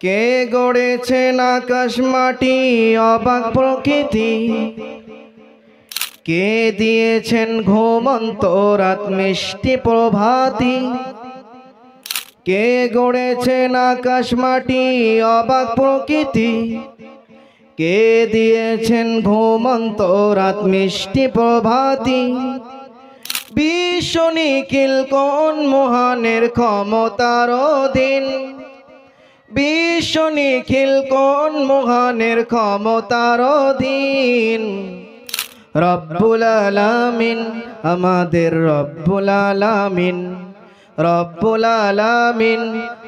কে গড়েছেন আকাশ মাটি অবাক প্রকৃতি, কে দিয়েছেন ঘুমন্ত রাত মিষ্টি প্রভাতী। কে গড়েছেন আকাশ মাটি অবাক প্রকৃতি, কে দিয়েছেন ঘুমন্ত রাত মিষ্টি প্রভাতী। বিশ্ব নিখিল কোন মহানের ক্ষমতার অধীন, বিশ্ব নিখিল কোন মহানের ক্ষমতার অধীন। রব্বুল আলামিন আমাদের রব্বুল আলামিন, রব্বুল আলামিন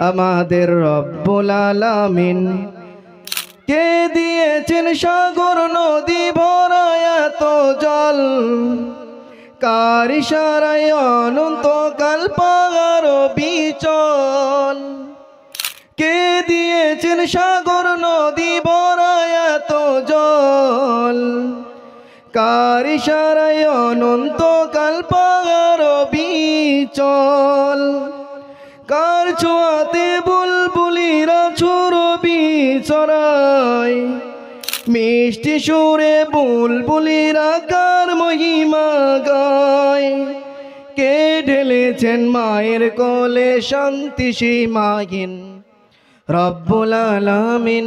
আমাদের রব্বুল আলামিন। কে দিয়েছেন সাগর নদী ভরা এত জল, কার ইশারায় অনন্তকাল পাহাড় বিচল। কে দিয়েছেন সাগর নদী ভরা এত জল, কার ইশারায় অনন্তকাল পাহাড় বিচল। কার ছোঁয়াতে বুলবুলিরা ছুরবি চড়ায়, মিষ্টি সুরে বুলবুলিরা কার মহিমা গায়। কে ঢেলেছেন মায়ের কোলে শান্তি সীমাহীন, রব্বুল আলামিন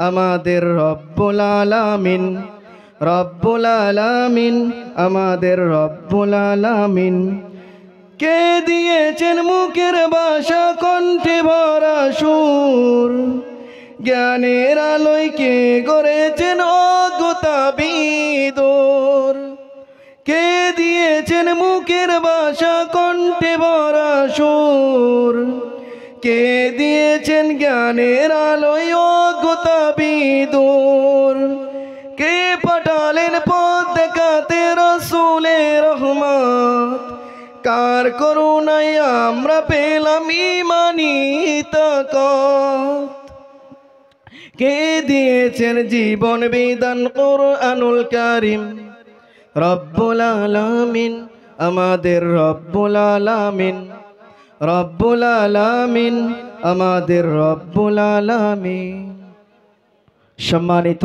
আমাদের রব্বুল আলামিন, রব্বুল আলামিন আমাদের রব্বুল আলামিন। কে দিয়েছেন মুখের ভাষা কণ্ঠে ভরা সুর, জ্ঞানের আলোয় কে গড়েছেন অজ্ঞতা বিদূর। কে দিয়েছেন মুখের ভাষা কণ্ঠে ভরা সুর, কে দিয়েছেন জ্ঞানের আলোয় অজ্ঞতা বিদূর। কে পাঠালেন পথ দেখাতে রাসূলে রহমত, কার করুণায় আমরা পেলাম ঈমানি তাকাত। কে দিয়েছেন জীবন বিধান কুরআনুল কারীম, রব্বুল আলামিন আমাদের রব্বুল আলামিন, রব্বুল আলামিন আমাদের রব্বুল আলামিন। সম্মানিত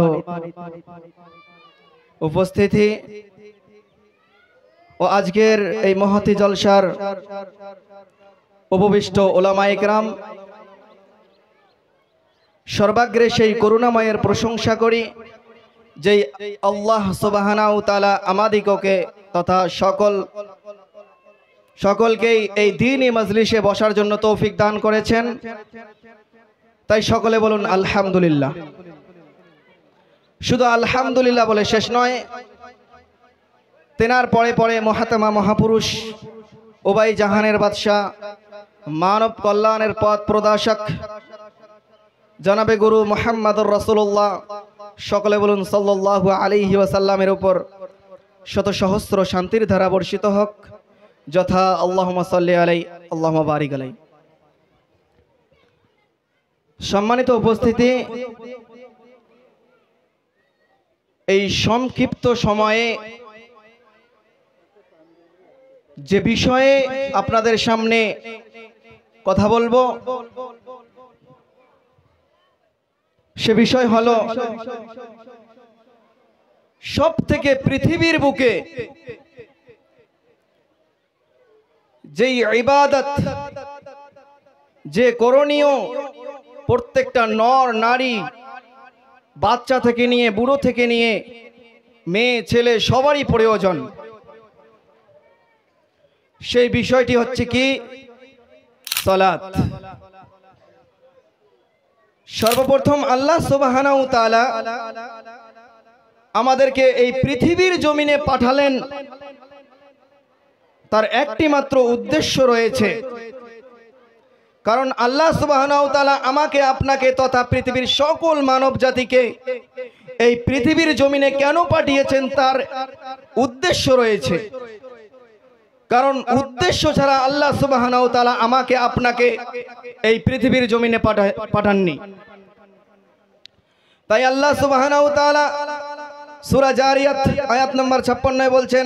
উপস্থিতি ও আজকের এই মহতি জলসার উপবিষ্ট ওলামায়ে কেরাম, সর্বাগ্রে সেই করুণাময়ের প্রশংসা করি যেই আল্লাহ সুবহানাহু ওয়া তাআলা আমাদিগকে তথা সকলকেই এই দ্বীনি মজলিসে বসার জন্য তৌফিক দান করেছেন। তাই সকলে বলুন আলহামদুলিল্লাহ। শুধু আলহামদুলিল্লাহ বলে শেষ নয়, তেনার পরে পরে মহাত্মা মহাপুরুষ ওবাই জাহানের বাদশাহ, মানব কল্যাণের পথ প্রদর্শক জনাবে গুরু মুহাম্মদুর রাসূলুল্লাহ, সকলে বলুন সাল্লাল্লাহু আলাইহি ওয়াসাল্লামের উপর শত সহস্র শান্তির ধারা বর্ষিত হোক, যথা আল্লাহুম্মা সাল্লি আলাইহি আল্লাহুম্মা বারিক আলাইহি। সম্মানিত উপস্থিতি, এই সংক্ষিপ্ত সময়ে যে বিষয়ে আপনাদের সামনে কথা বলবো সে বিষয় হলো সব থেকে পৃথিবীর বুকে যেই ইবাদত, যে করণীয় প্রত্যেকটা নর নারী, বাচ্চা থেকে নিয়ে বুড়ো থেকে নিয়ে মেয়ে ছেলে সবারই প্রয়োজন, সেই বিষয়টি হচ্ছে কি সালাত। সর্বপ্রথম আল্লাহ সুবহানাহু ওয়া তাআলা আমাদেরকে এই পৃথিবীর জমিনে পাঠালেন, তার একটি মাত্র উদ্দেশ্য রয়েছে। কারণ আল্লাহ সুবহানাহু ওয়া তাআলা আমাকে আপনাকে তথা পৃথিবীর সকল মানব জাতিকে এই পৃথিবীর জমিনে কেন পাঠিয়েছেন তার উদ্দেশ্য রয়েছে। কারণ উদ্দেশ্য ছাড়া আল্লাহ সুবহানাহু ওয়া তাআলা আমাকে আপনাকে এই পৃথিবীর জমিনে পাঠাননি। তাই আল্লাহ সুবহানাহু ওয়া তাআলা সূরা জারিয়াত আয়াত নম্বর 56 বলছেন,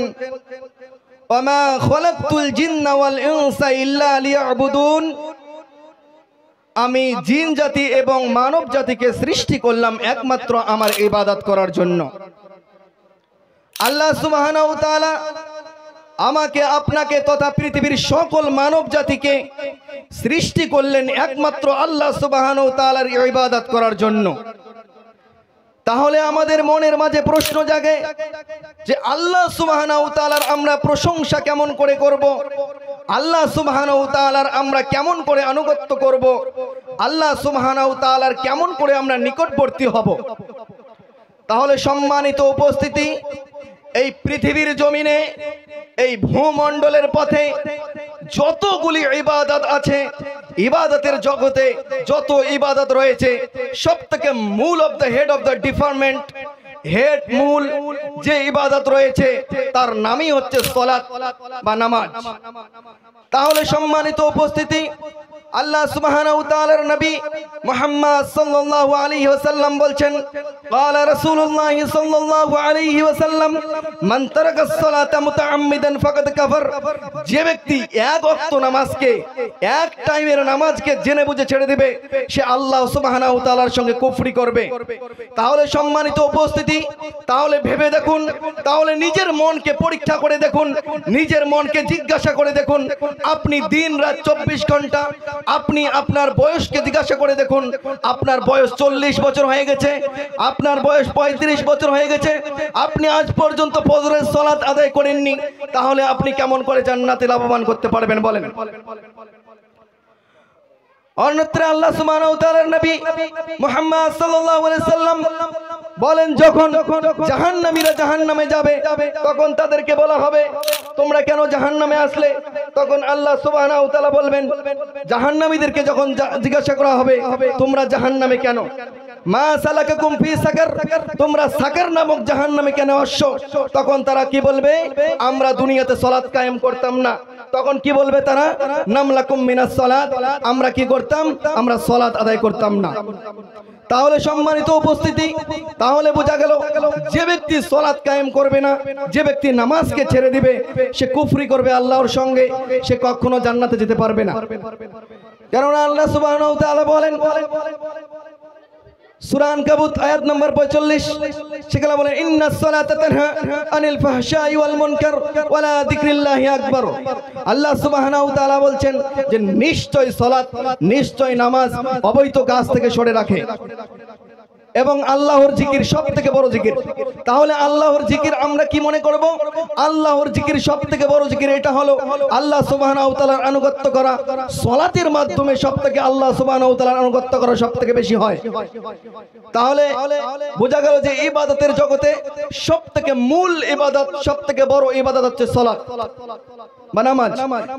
ওয়ামা খালাকতুল জিন্না ওয়াল ইনসা ইল্লা লিয়াবুদুন। আমি জিন জাতি এবং মানব জাতিকে সৃষ্টি করলাম একমাত্র আমার ইবাদত করার জন্য। আল্লাহ সুবহানাহু ওয়া তাআলা আমাকে আপনাকে তথা পৃথিবীর সকল মানব জাতিকে সৃষ্টি করলেন একমাত্র আল্লাহ সুবহানাহু ওয়া তাআলার ইবাদত করার জন্য। তাহলে আমাদের মনের মাঝে প্রশ্ন জাগে যে আল্লাহ সুবহানাহু ওয়া তাআলার আমরা প্রশংসা কেমন করে করব, আল্লাহ সুবহানাহু ওয়া তাআলার আমরা কেমন করে আনুগত্য করব, আল্লাহ সুবহানাহু ওয়া তাআলার কেমন করে আমরা নিকটবর্তী হব। তাহলে সম্মানিত উপস্থিতি, এই পৃথিবীর জমিনে এই ভূমণ্ডলের পথে যতগুলি ইবাদত আছে, ইবাদতের জগতে যত ইবাদত রয়েছে, সবথেকে মূল of the head of the department, head মূল যে ইবাদত রয়েছে তার নামই হচ্ছে সালাত বা নামাজ। তাহলে সম্মানিত উপস্থিতি, আল্লাহ সুবহানাহু ওয়া তাআলার নবী মুহাম্মদ সাল্লাল্লাহু আলাইহি ওয়াসাল্লাম বলছেন, ক্বালা রাসূলুল্লাহ সাল্লাল্লাহু আলাইহি ওয়াসাল্লাম, মান তারাকাস সালাতা মুতাআম্মিদান ফাকাদ কাফার। যে ব্যক্তি এক ওয়াক্ত নামাজকে, এক টাইমের নামাজকে জেনে বুঝে ছেড়ে দিবে, সে আল্লাহ সুবহানাহু ওয়া তাআলার সঙ্গে কুফরি করবে। তাহলে সম্মানিত উপস্থিতি, তাহলে ভেবে দেখুন, তাহলে নিজের মনকে পরীক্ষা করে দেখুন, নিজের মনকে জিজ্ঞাসা করে দেখুন, আপনি দিন রাত 24 ঘন্টা, আপনি আপনার বয়সকে জিজ্ঞাসা করে দেখুন, আপনার বয়স 40 বছর হয়ে গেছে, আপনার বয়স 35 বছর হয়ে গেছে, আপনি আজ পর্যন্ত ফজরের সালাত আদায় করেননি, তাহলে আপনি কেমন করে জান্নাতে লাভবান করতে পারবেন বলেন? অন্যত্র আল্লাহ সুবহানাহু ওয়া তাআলার নবী মুহাম্মদ সাল্লাল্লাহু আলাইহি সাল্লাম বলেন, যখন জাহান্নামীরা জাহান্নামে যাবে তখন তাদেরকে বলা হবে, তোমরা কেন জাহান্নামে আসলে? তখন আল্লাহ সুবহানাহু ওয়া তাআলা বলবেন, জাহান্নামীদেরকে যখন জিজ্ঞাসা করা হবে, তোমরা জাহান্নামে কেন? মা সালাকাকুম ফি সাকার, তোমরা সাকার নামক জাহান্নামে কেন আসছো? তখন তারা কি বলবে? আমরা দুনিয়াতে সালাত কায়েম করতাম না। তখন কি বলবে তারা? নামলাকুম মিনাস সালাত, আমরা কি করতাম? আমরা সালাত আদায় করতাম না। তাহলে সম্মানিত উপস্থিতি, তাহলে বোঝা গেল যে ব্যক্তি সালাত কায়েম করবে না, যে ব্যক্তি নামাজকে ছেড়ে দিবে, সে কুফরি করবে আল্লাহর সঙ্গে, সে কখনো জান্নাতে যেতে পারবে না। কারণ আল্লাহ সুবহানাহু ওয়া তাআলা বলেন সূরা আনকাবুত আয়াত নম্বর 45, সেখানে বলেন, ইন্নাস সালাতা তানহা আনিল ফাহশাই ওয়াল মুনকার ওয়ালা যিকরিল্লাহি আকবার। আল্লাহ সুবহানাহু ওয়া তাআলা বলছেন যে নিশ্চয় সালাত, নিশ্চয় নামাজ অবৈধ কাজ থেকে সরে রাখে এবং আল্লাহর জিকির সবথেকে বড় জিকির। তাহলে আল্লাহর জিকির আমরা কি মনে করব? আল্লাহর জিকির সবথেকে বড় জিকির এটা হলো আল্লাহ সুবহানাহু ওয়া তাআলার আনুগত্য করা। সালাতের মাধ্যমে সবথেকে আল্লাহ সুবহানাহু ওয়া তাআলার আনুগত্য করা সবথেকে বেশি হয়। তাহলে বোঝা গেল যে ইবাদতের জগতে সবথেকে মূল ইবাদত, সবথেকে বড় ইবাদত হচ্ছে সালাত বা নামাজ।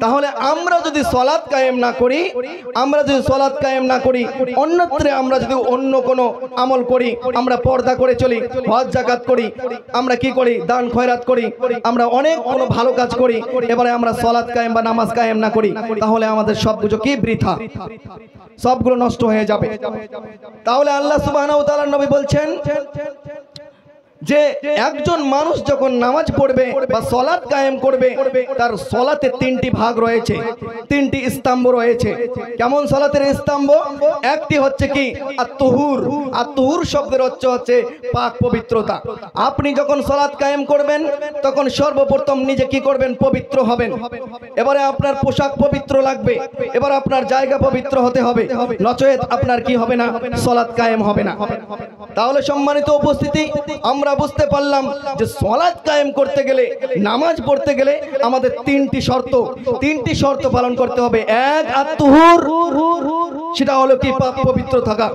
তাহলে আমরা যদি সালাত কায়েম না করি, আমরা যদি সালাত কায়েম না করি, অন্যত্রে আমরা যদি অন্য কোনো আমল করি, আমরা পর্দা করে চলি, হজ যাকাত করি, আমরা কি করি? দান খয়রাত করি, আমরা অনেক কোনো ভালো কাজ করি, এবারে আমরা সালাত কায়েম বা নামাজ কায়েম না করি, তাহলে আমাদের সবগুলো কি বৃথা, সবগুলো নষ্ট হয়ে যাবে। তাহলে আল্লাহ সুবহানাহু ওয়া তাআলার নবী বলছেন যে একজন মানুষ যখন নামাজ পড়বে বা সালাত কায়েম করবে, তার সালাতে তিনটি ভাগ রয়েছে, তিনটি স্তম্ভ রয়েছে। কেমন সালাতের স্তম্ভ? একটি হচ্ছে কি? আত-তুহুর। আত-তুহুর শব্দের অর্থ হচ্ছে পাক পবিত্রতা। আপনি যখন সালাত কায়েম করবেন তখন সর্বপ্রথম নিজে কি করবেন? পবিত্র হবেন। এবারে আপনার পোশাক পবিত্র লাগবে, এবার আপনার জায়গা পবিত্র হতে হবে, নচেত আপনার কি হবে না? সালাত কায়েম হবে না। তাহলে সম্মানিত উপস্থিতি, আমরা বুঝতে পারলাম যে সালাত কায়েম করতে গেলে, নামাজ পড়তে গেলে আমাদের তিনটি শর্ত পালন করতে হবে। এক, আত-তুহুর, সেটা হলো কি? পাক পবিত্র থাকা।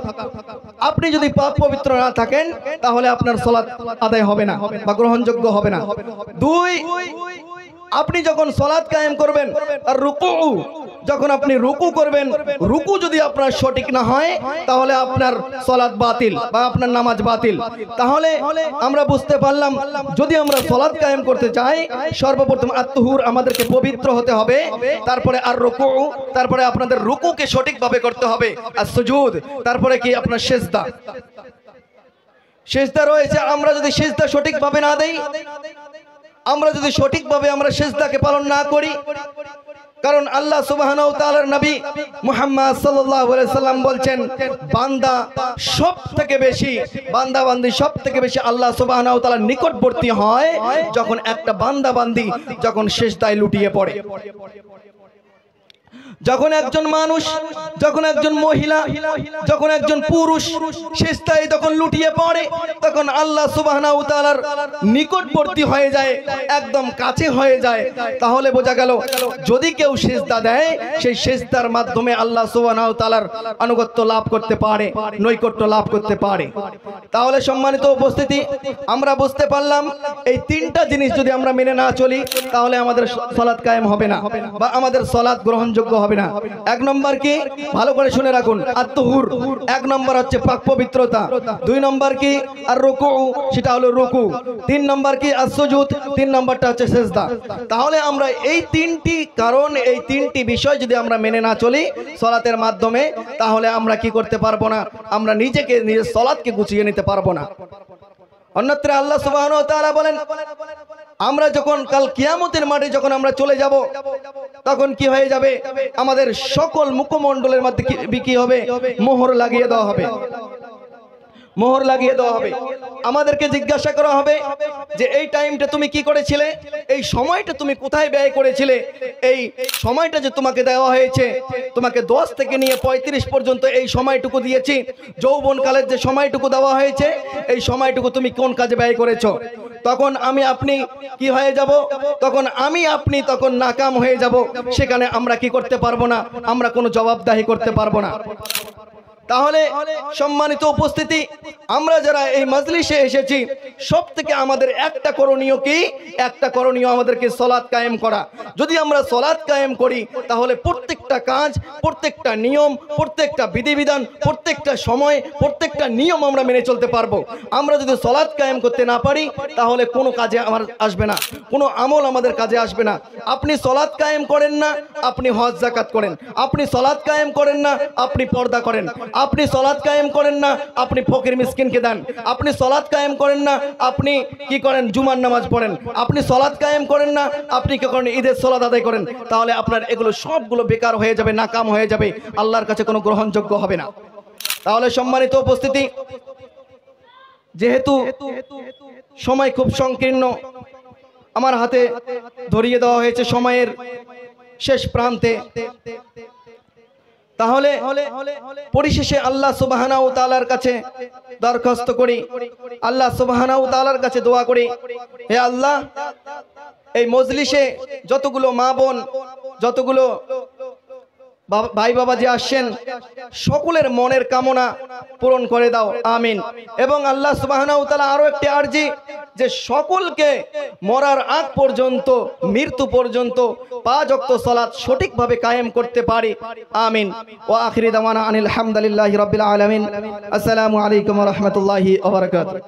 আপনি যদি পাক পবিত্র না থাকেন তাহলে আপনার সালাত আদায় হবে না বা গ্রহণযোগ্য হবে না। দুই, আপনি যখন সালাত কায়েম করবেন আর রুকু, যখন আপনি রুকু করবেন, রুকু যদি আপনার সঠিক না হয় তাহলে আপনার সালাত বাতিল বা আপনার নামাজ বাতিল। তাহলে আমরা বুঝতে পারলাম যদি আমরা সালাত কায়েম করতে চাই, সর্বপ্রথম আত-তুহুর, আমাদেরকে পবিত্র হতে হবে, তারপরে আর রুকু, তারপরে আপনাদের রুকুকে সঠিকভাবে করতে হবে, আর সুজুদ, তারপরে কি? আপনার সিজদা। সিজদা রয়েছে, আমরা যদি সিজদা সঠিকভাবে না দেই আমরা যদি সঠিকভাবে আমরা সিজদাকে পালন না করি, কারণ আল্লাহ সুবহানাহু ওয়া তাআলার নবী মুহাম্মদ সাল্লাল্লাহু আলাইহি সাল্লাম বলছেন, বান্দা সবথেকে বেশি, বান্দা বান্দি সবথেকে বেশি আল্লাহ সুবহানাহু ওয়া তাআলার নিকটবর্তী হয় যখন একটা বান্দা বান্দি যখন সিজদায় লুটিয়ে পড়ে। যখন একজন মানুষ, যখন একজন মহিলা, যখন একজন পুরুষ সিজদায় তখন লুটিয়ে পড়ে, তখন আল্লাহ সুবহানাহু ওয়া তাআলার নিকটবর্তী হয়ে যায়, একদম কাছে হয়ে যায়। তাহলে বোঝা গেল যদি কেউ সিজদা দেয়, সেই সিজদার মাধ্যমে আল্লাহ সুবহানাহু ওয়া তাআলার আনুগত্য লাভ করতে পারে, নৈকট্য লাভ করতে পারে। তাহলে সম্মানিত উপস্থিতি, আমরা বুঝতে পারলাম এই তিনটা জিনিস যদি আমরা মেনে না চলি, তাহলে আমাদের সালাত কায়েম হবে না বা আমাদের সালাত গ্রহণযোগ্য হবে না। এক নম্বর কি, ভালো করে শুনে রাখুন, আত-তুহুর। এক নম্বর হচ্ছে পাক পবিত্রতা। দুই নম্বর কি, আর রুকু, সেটা হলো রুকু। তিন নম্বর কি, as-সুজুদ। তিন নম্বরটা হচ্ছে সিজদা। তাহলে আমরা এই তিনটি কারণ, এই তিনটি বিষয় যদি আমরা মেনে না চলি সালাতের মাধ্যমে, তাহলে আমরা কি করতে পারবো না, আমরা নিজেকে, নিজের সালাতকে গুছিয়ে নিতে পারবো না। অন্যত্র আল্লাহ সুবহানাহু ওয়া তাআলা বলেন, আমরা যখন কাল কিয়ামতের মাঠে যখন আমরা চলে যাব, তখন কি হয়ে যাবে, আমাদের সকল মুখমণ্ডলের মধ্যে কি হবে, মোহর লাগিয়ে দেওয়া হবে, মোহর লাগিয়ে দেওয়া হবে। আমাদেরকে জিজ্ঞাসা করা হবে যে এই টাইমটা তুমি কি করেছিলে, এই সময়টা তুমি কোথায় ব্যয় করেছিলে, এই সময়টা যে তোমাকে দেওয়া হয়েছে, তোমাকে 10 থেকে নিয়ে 35 পর্যন্ত এই সময়টুকু দিয়েছি, যৌবনকালের যে সময়টুকু দেওয়া হয়েছে, এই সময়টুকু তুমি কোন কাজে ব্যয় করেছো। তখন আমি আপনি কি হয়ে যাব, তখন আমি আপনি তখন নাকাম হয়ে যাব। সেখানে আমরা কি করতে পারবো না, আমরা কোনো জবাবদাহি করতে পারবো না। তাহলে সম্মানিত উপস্থিতি, আমরা যারা এই মজলিসে এসেছি, সব থেকে আমাদের একটা করণীয় কি, একটা করণীয় আমাদেরকে সালাত কায়েম করা। যদি আমরা সালাত কায়েম করি, তাহলে প্রত্যেকটা কাজ, প্রত্যেকটা নিয়ম, প্রত্যেকটা বিধিবিধান, প্রত্যেকটা সময়, প্রত্যেকটা নিয়ম আমরা মেনে চলতে পারবো। আমরা যদি সালাত কায়েম করতে না পারি, তাহলে কোনো কাজে আমার আসবে না, কোনো আমল আমাদের কাজে আসবে না। আপনি সালাত কায়েম করেন না, আপনি হজ যাকাত করেন। আপনি সালাত কায়েম করেন না, আপনি পর্দা করেন। আপনি সালাত কায়েম করেন না, আপনি ফকির মিসকিনকে দেন। আপনি সালাত কায়েম করেন না, আপনি কি করেন, জুমার নামাজ পড়েন। আপনি সালাত কায়েম করেন না, আপনি কি করেন, ঈদের সালাত আদায় করেন। তাহলে আপনার এগুলো সবগুলো বেকার হয়ে যাবে, নাকাম হয়ে যাবে, আল্লাহর কাছে কোনো গ্রহণযোগ্য হবে না। তাহলে সম্মানিত উপস্থিতি, যেহেতু সময় খুব সংকীর্ণ, আমার হাতে ধরিয়ে দেওয়া হয়েছে সময়ের শেষ প্রান্তে, তাহলে পরিশেষে আল্লাহ সুবহানাহু ওয়া তাআলার কাছে দরখাস্ত করি, আল্লাহ সুবহানাহু ওয়া তাআলার কাছে দোয়া করি, হে আল্লাহ, এই মজলিসে যতগুলো মা বোন, যতগুলো ভাই বাবা যে আসছেন, সকলের মনের কামনা পূরণ করে দাও, আমিন। এবং আল্লাহ সুবহানাহু ওয়া তাআলা আরো একটি আরজি, যে সকলকে মরার আগ পর্যন্ত, মৃত্যু পর্যন্ত 5 ওয়াক্ত সালাত সঠিকভাবে কায়েম করতে পারি, আমিন। ওয়া আখিরি দাওয়ানা আনিল হামদুলিল্লাহি রাব্বিল আলামিন। আসসালামু আলাইকুম ওয়া রাহমাতুল্লাহি ওয়া বারাকাতুহু।